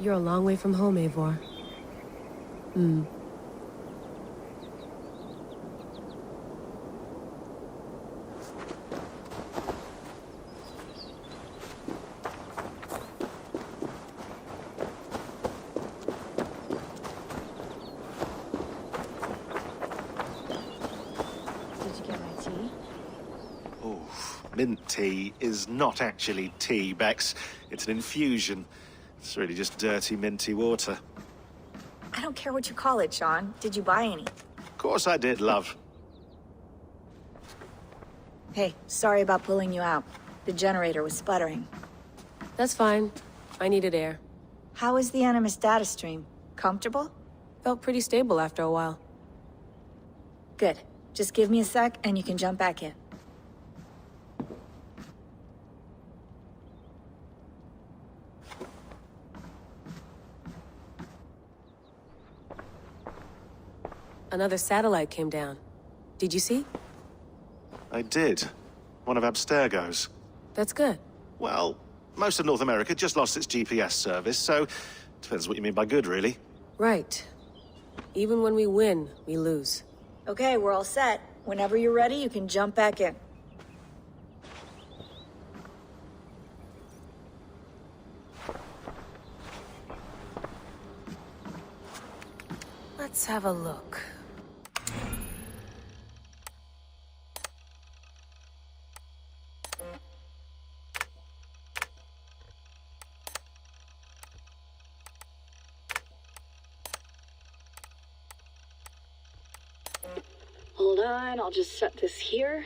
You're a long way from home, Eivor. Hmm. Did you get my tea? Oh, mint tea is not actually tea, Bex. It's an infusion. It's really just dirty, minty water. I don't care what you call it, Sean. Did you buy any? Of course I did, love. Hey, sorry about pulling you out. The generator was sputtering. That's fine. I needed air. How is the Animus data stream? Comfortable? Felt pretty stable after a while. Good. Just give me a sec and you can jump back in. Another satellite came down. Did you see? I did. One of Abstergo's. That's good. Well, most of North America just lost its GPS service, so depends what you mean by good, really. Right. Even when we win, we lose. Okay, we're all set. Whenever you're ready, you can jump back in. Let's have a look. Hold on, I'll just set this here.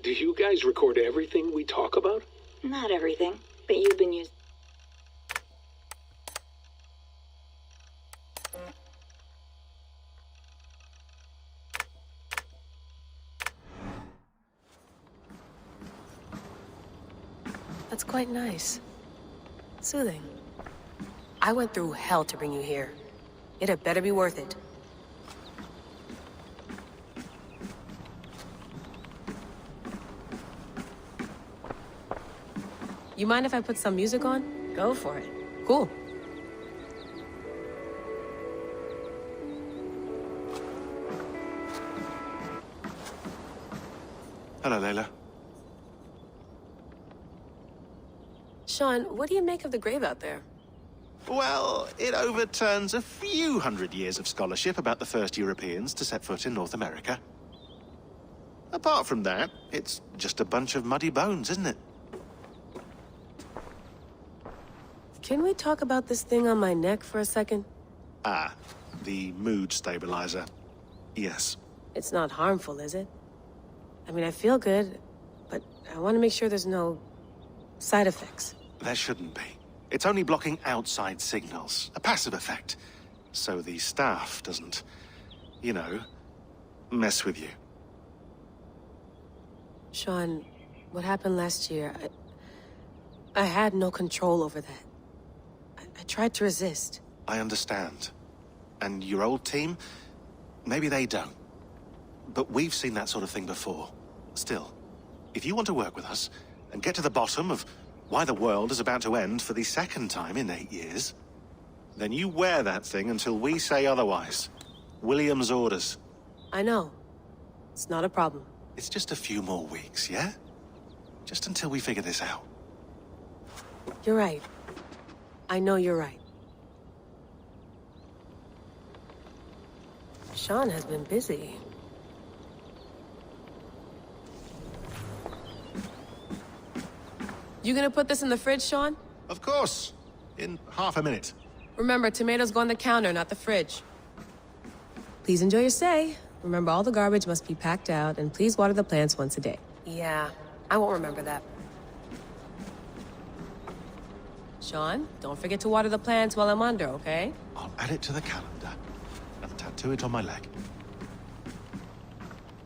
Do you guys record everything we talk about? Not everything, but you've been using... That's quite nice. Soothing. I went through hell to bring you here. It had better be worth it. You mind if I put some music on? Go for it. Cool. Hello, Layla. Sean, what do you make of the grave out there? Well, it overturns a few hundred years of scholarship about the first Europeans to set foot in North America. Apart from that, it's just a bunch of muddy bones, isn't it? Can we talk about this thing on my neck for a second? Ah, the mood stabilizer. Yes. It's not harmful, is it? I mean, I feel good, but I want to make sure there's no side effects. There shouldn't be. It's only blocking outside signals, a passive effect. So the staff doesn't, you know, mess with you. Sean, what happened last year, I had no control over that. I tried to resist. I understand. And your old team, maybe they don't. But we've seen that sort of thing before. Still, if you want to work with us and get to the bottom of why the world is about to end for the second time in 8 years, then you wear that thing until we say otherwise. William's orders. I know. It's not a problem. It's just a few more weeks, yeah? Just until we figure this out. You're right. I know you're right. Sean has been busy. You gonna put this in the fridge, Sean? Of course. In half a minute. Remember, tomatoes go on the counter, not the fridge. Please enjoy your stay. Remember, all the garbage must be packed out, and please water the plants once a day. Yeah, I won't remember that. Sean, don't forget to water the plants while I'm under, okay? I'll add it to the calendar and tattoo it on my leg.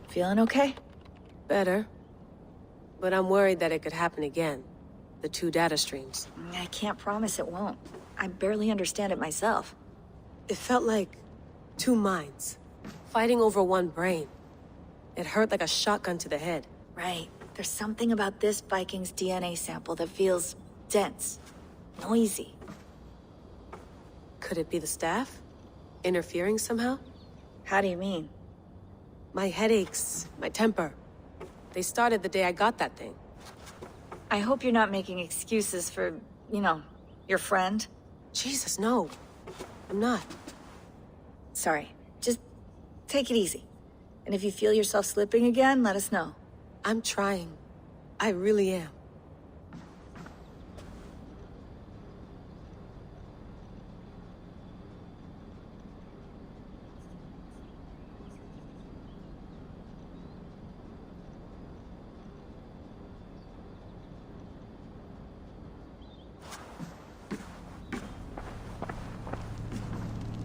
Feeling okay? Better. But I'm worried that it could happen again. The two data streams. I can't promise it won't. I barely understand it myself. It felt like two minds, fighting over one brain. It hurt like a shotgun to the head. Right. There's something about this Viking's DNA sample that feels dense, noisy. Could it be the staff? Interfering somehow? How do you mean? My headaches, my temper. They started the day I got that thing. I hope you're not making excuses for, you know, your friend. Jesus, no. I'm not. Sorry. Just take it easy. And if you feel yourself slipping again, let us know. I'm trying. I really am.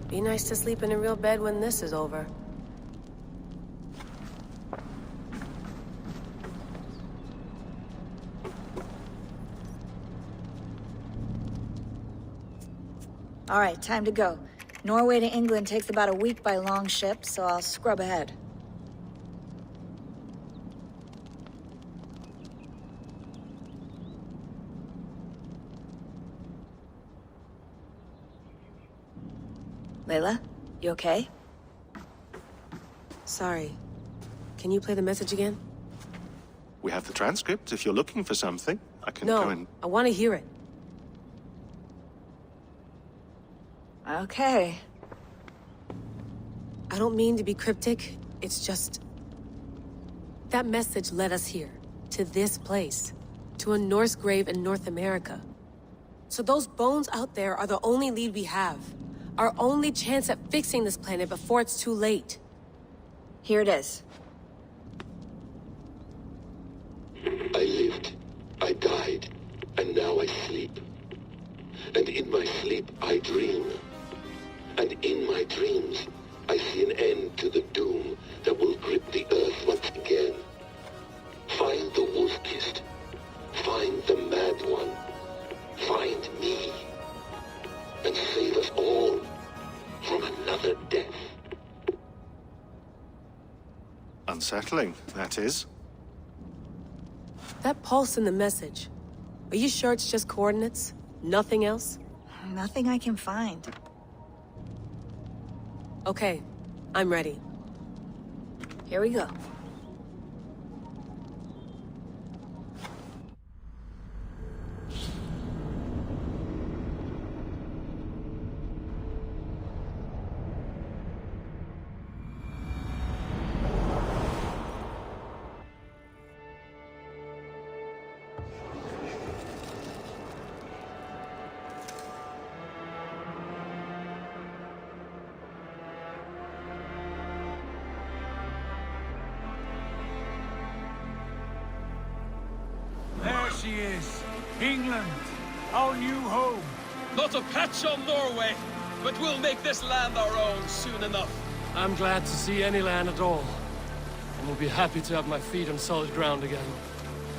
Be nice to sleep in a real bed when this is over. All right, time to go. Norway to England takes about a week by long ship, so I'll scrub ahead. Layla, you okay? Sorry. Can you play the message again? We have the transcript. If you're looking for something, I can No, go and... I want to hear it. Okay. I don't mean to be cryptic. It's just... That message led us here. To this place. To a Norse grave in North America. So those bones out there are the only lead we have. Our only chance at fixing this planet before it's too late. Here it is. I lived, I died, and now I sleep. And in my sleep I dream. And in my dreams, I see an end to the doom that will grip the earth once again. Find the wolf-kissed. Find the mad one. Find me. And save us all from another death. Unsettling, that is. That pulse in the message. Are you sure it's just coordinates? Nothing else? Nothing I can find. Okay, I'm ready. Here we go. There she is. England, our new home. Not a patch on Norway, but we'll make this land our own soon enough. I'm glad to see any land at all, and will be happy to have my feet on solid ground again.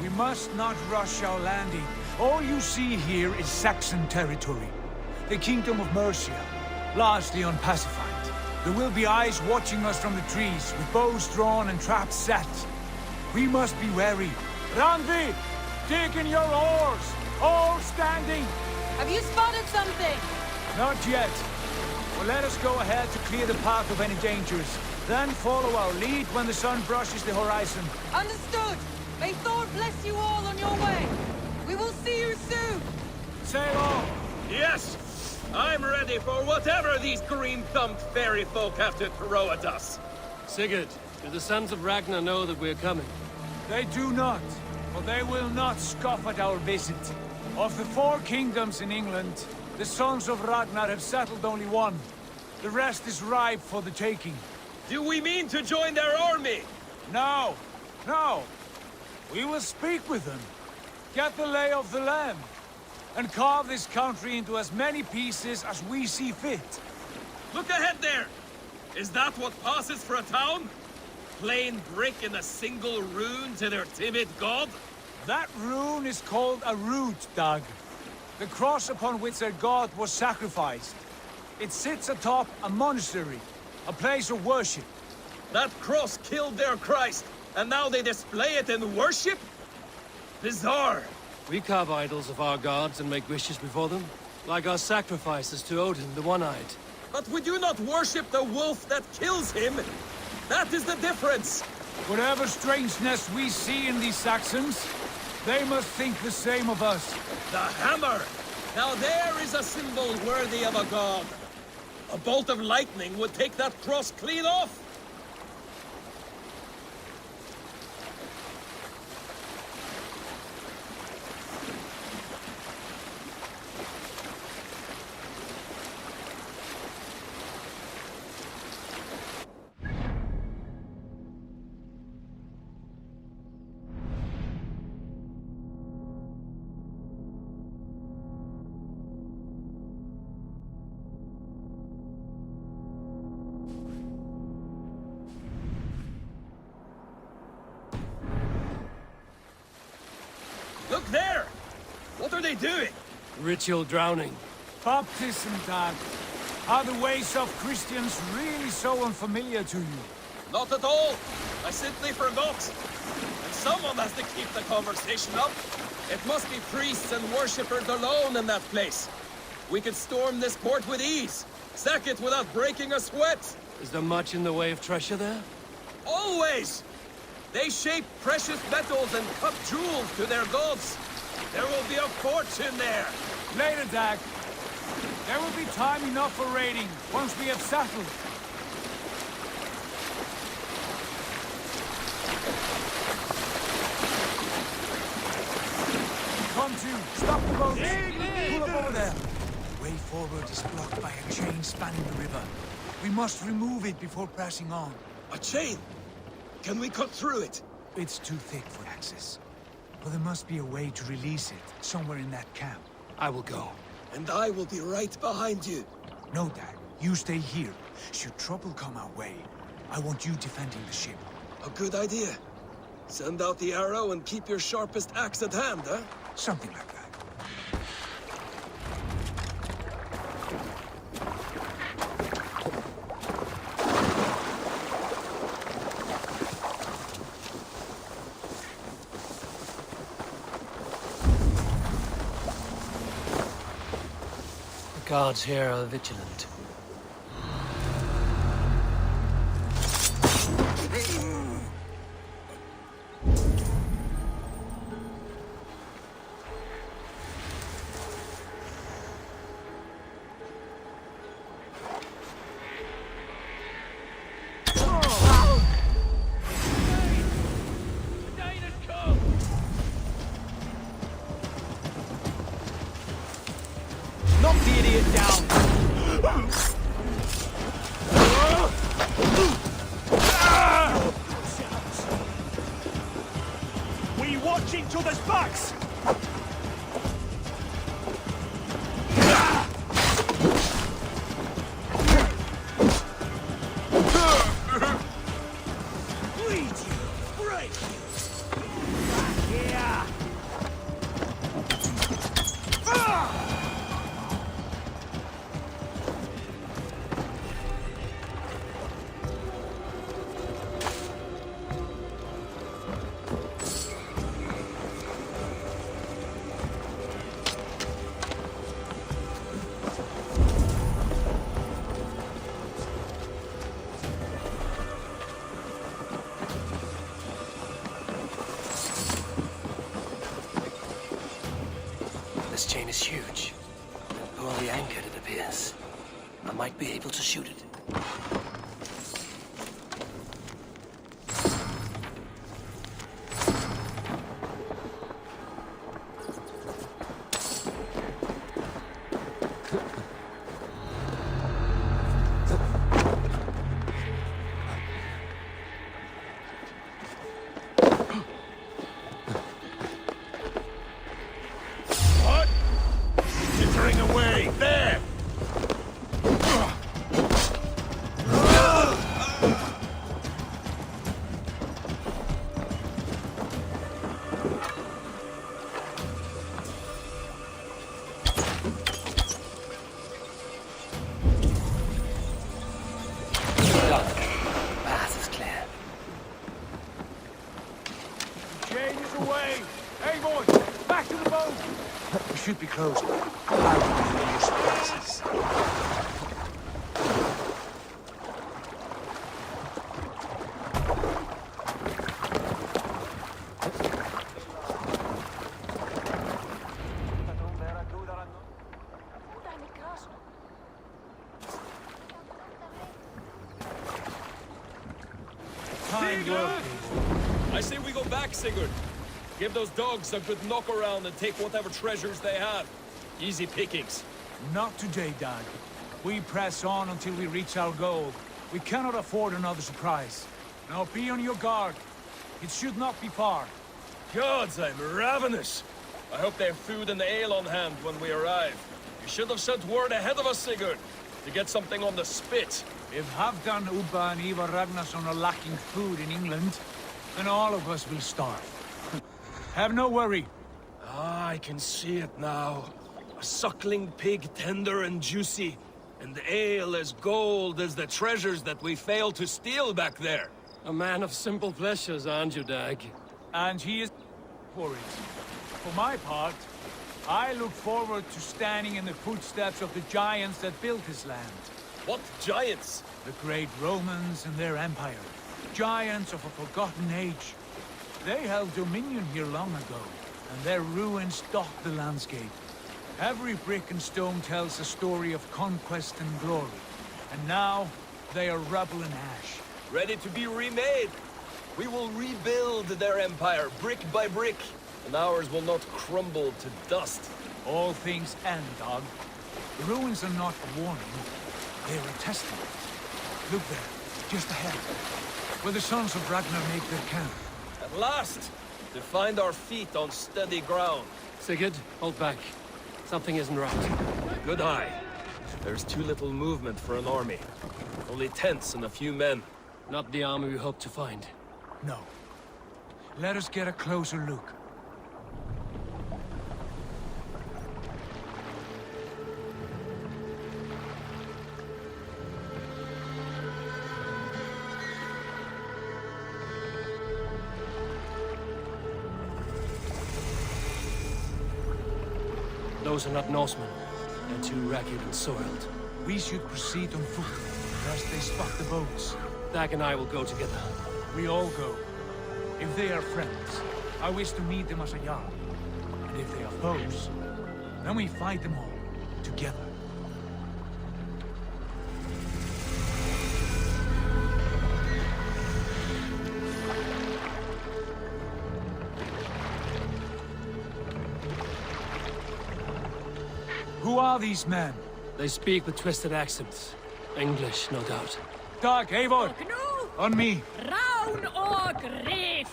We must not rush our landing. All you see here is Saxon territory. The Kingdom of Mercia, largely unpacified. There will be eyes watching us from the trees, with bows drawn and traps set. We must be wary. Randi, dig in your oars! All standing! Have you spotted something? Not yet. Well, let us go ahead to clear the path of any dangers. Then follow our lead when the sun brushes the horizon. Understood! May Thor bless you all on your way! We will see you soon! Sail on! Yes! I'm ready for whatever these green-thumbed fairy folk have to throw at us. Sigurd, do the sons of Ragnar know that we're coming? They do not, but they will not scoff at our visit. Of the 4 kingdoms in England, the sons of Ragnar have settled only one. The rest is ripe for the taking. Do we mean to join their army? No, no. We will speak with them, get the lay of the land, and carve this country into as many pieces as we see fit. Look ahead there! Is that what passes for a town? Plain brick in a single rune to their timid god? That rune is called a root, Dag. The cross upon which their god was sacrificed. It sits atop a monastery, a place of worship. That cross killed their Christ, and now they display it in worship? Bizarre. We carve idols of our gods and make wishes before them. Like our sacrifices to Odin, the One-Eyed. But we do not worship the wolf that kills him. That is the difference. Whatever strangeness we see in these Saxons, they must think the same of us. The hammer! Now there is a symbol worthy of a god. A bolt of lightning would take that cross clean off. Look there! What are they doing? Ritual drowning. Baptism, Dad. Are the ways of Christians really so unfamiliar to you? Not at all. I simply forgot. And someone has to keep the conversation up. It must be priests and worshippers alone in that place. We could storm this port with ease. Sack it without breaking a sweat. Is there much in the way of treasure there? Always! They shape precious metals and cut jewels to their gods. There will be a fortune there. Later, Dag. There will be time enough for raiding, once we have settled. Come to, stop the boat. Pull up over there. The way forward is blocked by a chain spanning the river. We must remove it before pressing on. A chain? Can we cut through it? It's too thick for access. But there must be a way to release it, somewhere in that camp. I will go. And I will be right behind you. No, Dag. You stay here. Should trouble come our way, I want you defending the ship. A good idea. Send out the arrow and keep your sharpest axe at hand, huh? Something like that. The guards here are vigilant. Knock the idiot down! We watch each other's backs! Bleed you! Break you! Back here! This chain is huge. Poorly anchored, it appears. I might be able to shoot it. Jittering away! There! Done. Path is clear. Chain is away! Hey, boys! Back to the boat! We should be close. I will be your surprises. Fine work, I say we go back, Sigurd. Give those dogs a good knock around and take whatever treasures they have. Easy pickings. Not today, Dag. We press on until we reach our goal. We cannot afford another surprise. Now be on your guard. It should not be far. Gods, I'm ravenous. I hope they have food and ale on hand when we arrive. You should have sent word ahead of us, Sigurd, to get something on the spit. If Halfdan, Ubba and Ivar Ragnarsson are lacking food in England, then all of us will starve. Have no worry. Ah, I can see it now. A suckling pig, tender and juicy, and ale as gold as the treasures that we failed to steal back there. A man of simple pleasures, aren't you, Dag? And he is for it. For my part, I look forward to standing in the footsteps of the giants that built this land. What giants? The great Romans and their empire. Giants of a forgotten age. They held dominion here long ago, and their ruins dot the landscape. Every brick and stone tells a story of conquest and glory. And now, they are rubble and ash. Ready to be remade. We will rebuild their empire brick by brick, and ours will not crumble to dust. All things end, Dog. The ruins are not a warning. They're a testament. Look there, just ahead, where the sons of Ragnar make their camp. At last, to find our feet on steady ground. Sigurd, hold back. Something isn't right. Good eye. There's too little movement for an army. Only tents and a few men. Not the army we hoped to find. No. Let us get a closer look. Those are not Norsemen. They're too ragged and soiled. We should proceed on foot, lest they spot the boats. Dag and I will go together. We all go. If they are friends, I wish to meet them as a Jarl. And if they are foes, then we fight them all, together. Who are these men? They speak with twisted accents. English, no doubt. Dag, Eivor! On me! Rán og Grif!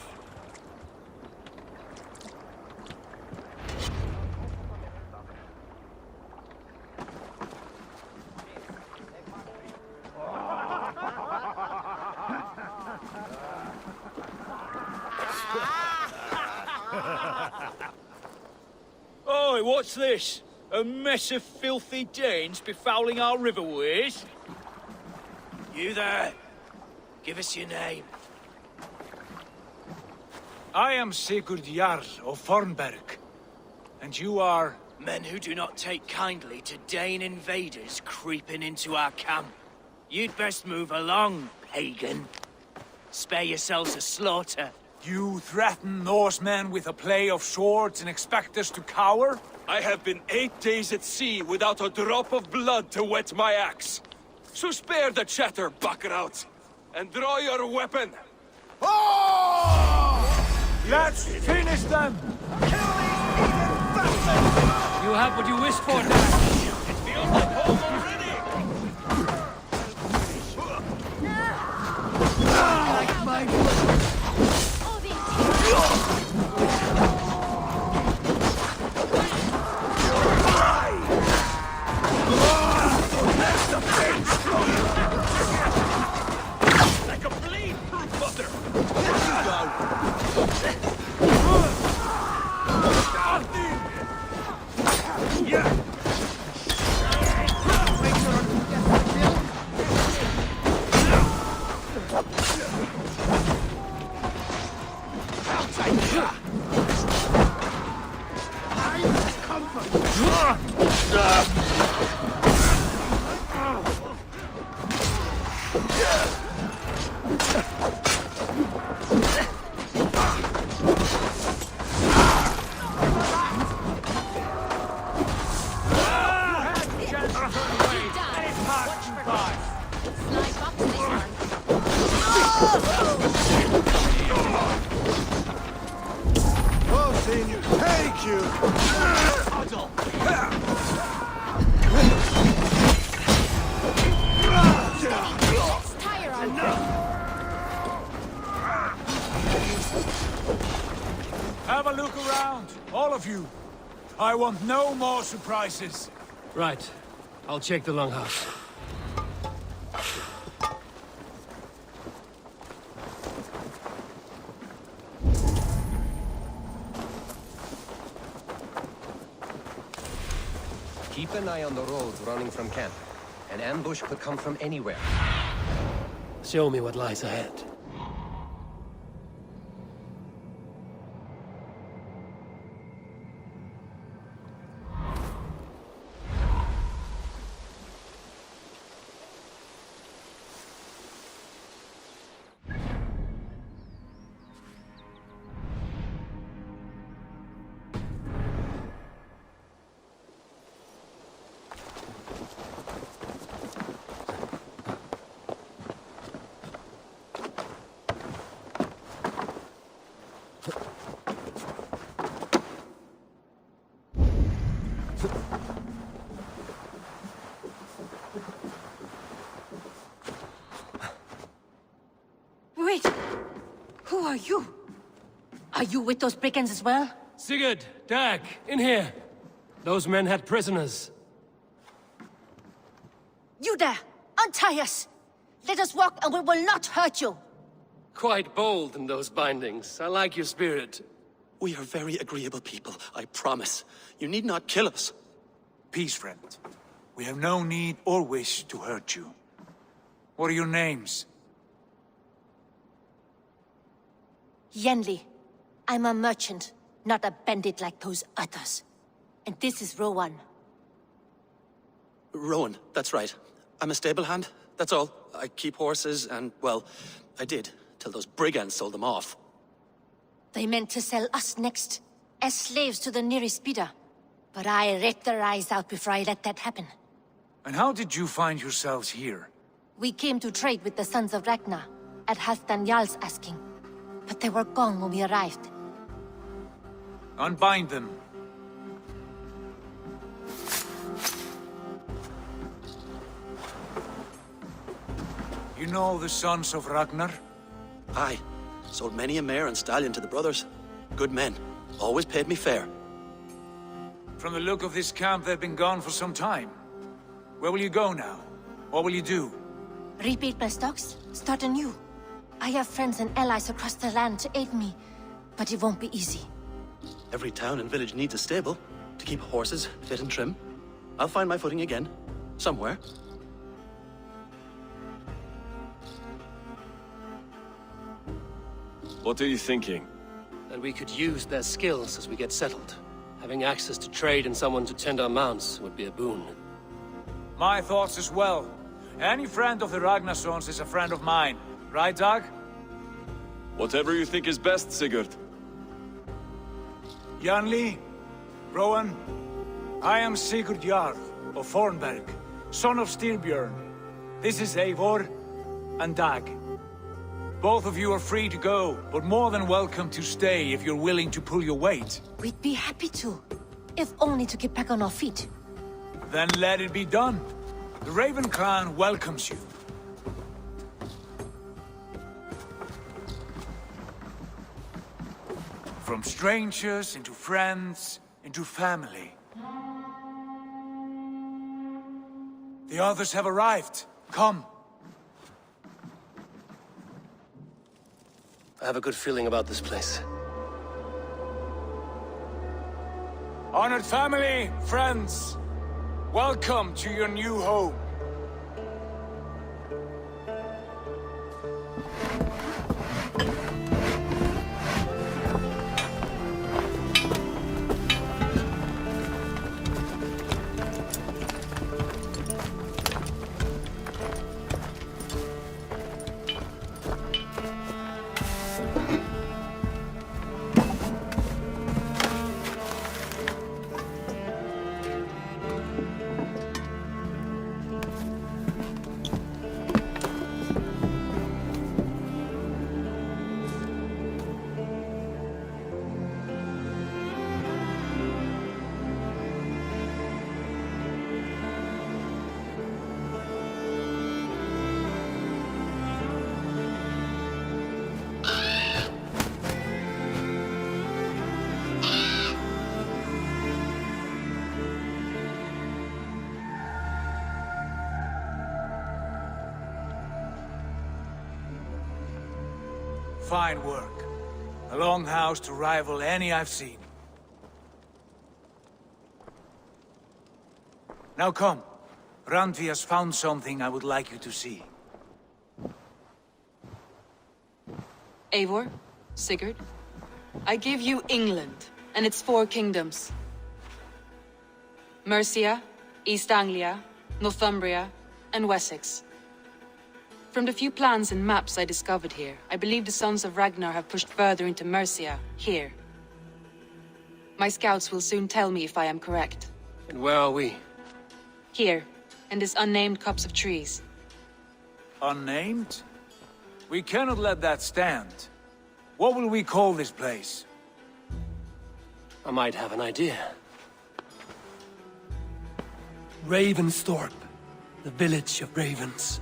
Oi, what's this? A mess of filthy Danes befouling our riverways? You there? Give us your name. I am Sigurd Jarl of Fornberg. And you are... Men who do not take kindly to Dane invaders creeping into our camp. You'd best move along, pagan. Spare yourselves a slaughter. You threaten Norsemen with a play of swords and expect us to cower? I have been 8 days at sea without a drop of blood to wet my axe. So spare the chatter, Buckerout, and draw your weapon. Let's finish them! You have what you wished for, Dag. It feels like home already. Like my blood. Like a blade through butter. Yeah! Thank you! Let's tire on Have a look around, all of you. I want no more surprises. Right. I'll check the longhouse. Keep an eye on the roads running from camp. An ambush could come from anywhere. Show me what lies ahead. Wait! Who are you? Are you with those brigands as well? Sigurd, Dag, in here. Those men had prisoners. You there! Untie us! Let us walk and we will not hurt you! Quite bold in those bindings. I like your spirit. We are very agreeable people, I promise. You need not kill us. Peace, friend. We have no need or wish to hurt you. What are your names? Yenli. I'm a merchant, not a bandit like those others. And this is Rowan. Rowan, that's right. I'm a stable hand, that's all. I keep horses and, well, I did, till those brigands sold them off. They meant to sell us next, as slaves to the nearest speeder. But I ripped their eyes out before I let that happen. And how did you find yourselves here? We came to trade with the Sons of Ragnar, at Halfdan Jarl's asking. But they were gone when we arrived. Unbind them. You know the Sons of Ragnar? Aye. Sold many a mare and stallion to the brothers. Good men. Always paid me fair. From the look of this camp, they've been gone for some time. Where will you go now? What will you do? Rebuild my stocks, start anew. I have friends and allies across the land to aid me, but it won't be easy. Every town and village needs a stable to keep horses fit and trim. I'll find my footing again. Somewhere. What are you thinking? That we could use their skills as we get settled. Having access to trade and someone to tend our mounts would be a boon. My thoughts as well. Any friend of the Ragnarsons is a friend of mine. Right, Dag? Whatever you think is best, Sigurd. Janli, Rowan, I am Sigurd Jarl of Fornberg, son of Styrbjörn. This is Eivor and Dag. Both of you are free to go, but more than welcome to stay if you're willing to pull your weight. We'd be happy to, if only to get back on our feet. Then let it be done. The Raven Clan welcomes you. From strangers into friends, into family. The others have arrived. Come. I have a good feeling about this place. Honored family, friends, welcome to your new home. Fine work. A longhouse to rival any I've seen. Now come. Randvi has found something I would like you to see. Eivor, Sigurd, I give you England and its 4 kingdoms. Mercia, East Anglia, Northumbria, and Wessex. From the few plans and maps I discovered here, I believe the Sons of Ragnar have pushed further into Mercia, here. My scouts will soon tell me if I am correct. And where are we? Here, in this unnamed copse of trees. Unnamed? We cannot let that stand. What will we call this place? I might have an idea. Ravensthorpe. The village of ravens.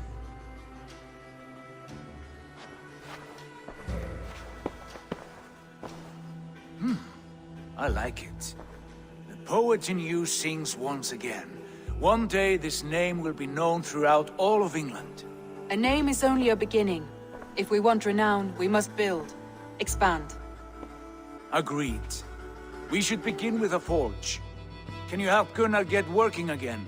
I like it. The poet in you sings once again. One day this name will be known throughout all of England. A name is only a beginning. If we want renown, we must build, expand. Agreed. We should begin with a forge. Can you help Gunnar get working again?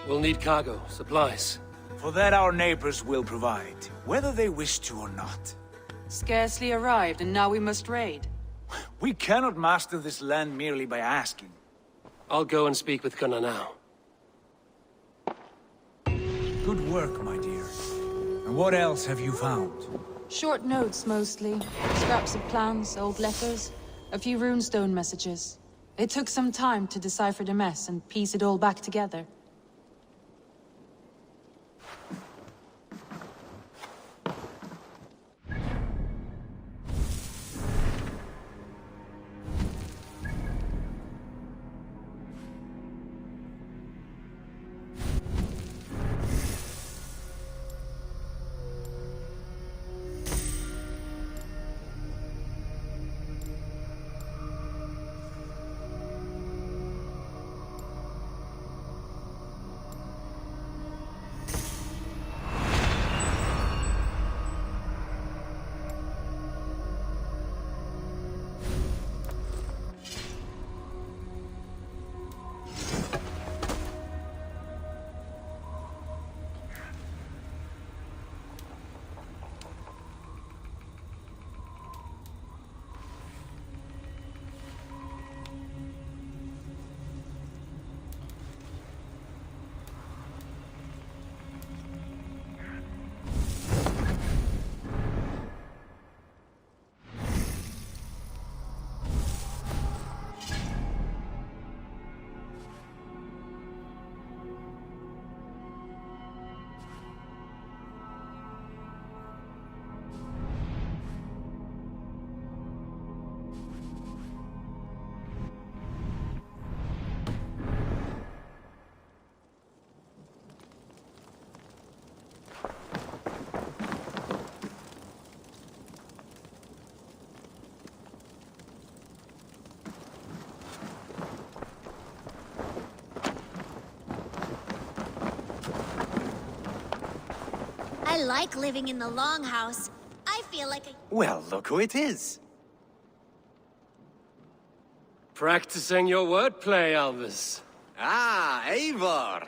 We'll need cargo, supplies. For that our neighbors will provide, whether they wish to or not. Scarcely arrived, and now we must raid. We cannot master this land merely by asking. I'll go and speak with Gunnar now. Good work, my dear. And what else have you found? Short notes, mostly. Scraps of plans, old letters, a few runestone messages. It took some time to decipher the mess and piece it all back together. I like living in the longhouse. I feel like a... Well, look who it is. Practicing your wordplay, Alvis. Ah, Eivor!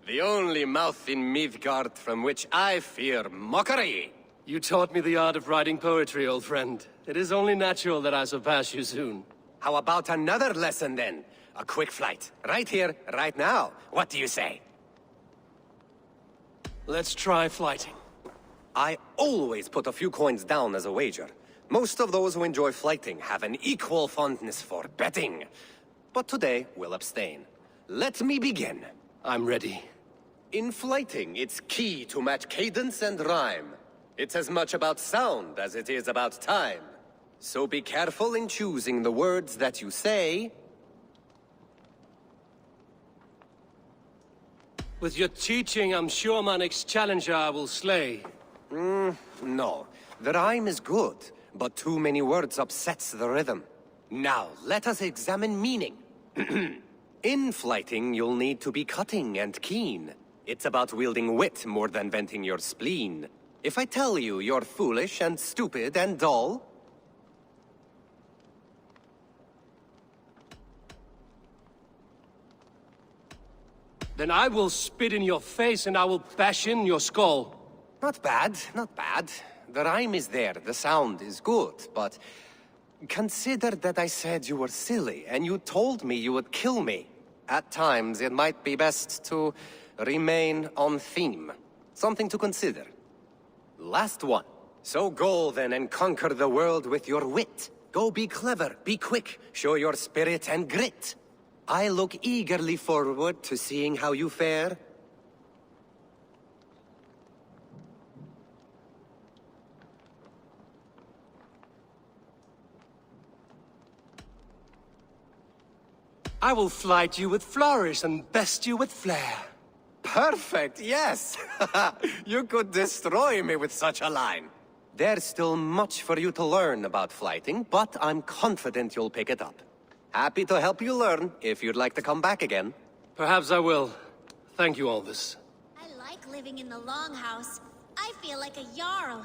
The only mouth in Midgard from which I fear mockery. You taught me the art of writing poetry, old friend. It is only natural that I surpass you soon. How about another lesson then? A quick flight. Right here, right now. What do you say? Let's try flighting. I always put a few coins down as a wager. Most of those who enjoy flighting have an equal fondness for betting. But today, we'll abstain. Let me begin. I'm ready. In flighting, it's key to match cadence and rhyme. It's as much about sound as it is about time. So be careful in choosing the words that you say. With your teaching, I'm sure my next challenger I will slay. No. The rhyme is good, but too many words upsets the rhythm. Now, let us examine meaning. In flighting, you'll need to be cutting and keen. It's about wielding wit more than venting your spleen. If I tell you you're foolish and stupid and dull, then I will spit in your face and I will bash in your skull. not bad, not bad. The rhyme is there, the sound is good, but consider that I said you were silly and you told me you would kill me. At times, it might be best to remain on theme. Something to consider. Last one. So go then and conquer the world with your wit. Go be clever, be quick, show your spirit and grit. I look eagerly forward to seeing how you fare. I will flight you with flourish and best you with flair. Perfect, yes! You could destroy me with such a line. There's still much for you to learn about flighting, but I'm confident you'll pick it up. Happy to help you learn, if you'd like to come back again. Perhaps I will. Thank you, Alvis. I like living in the Longhouse. I feel like a Jarl.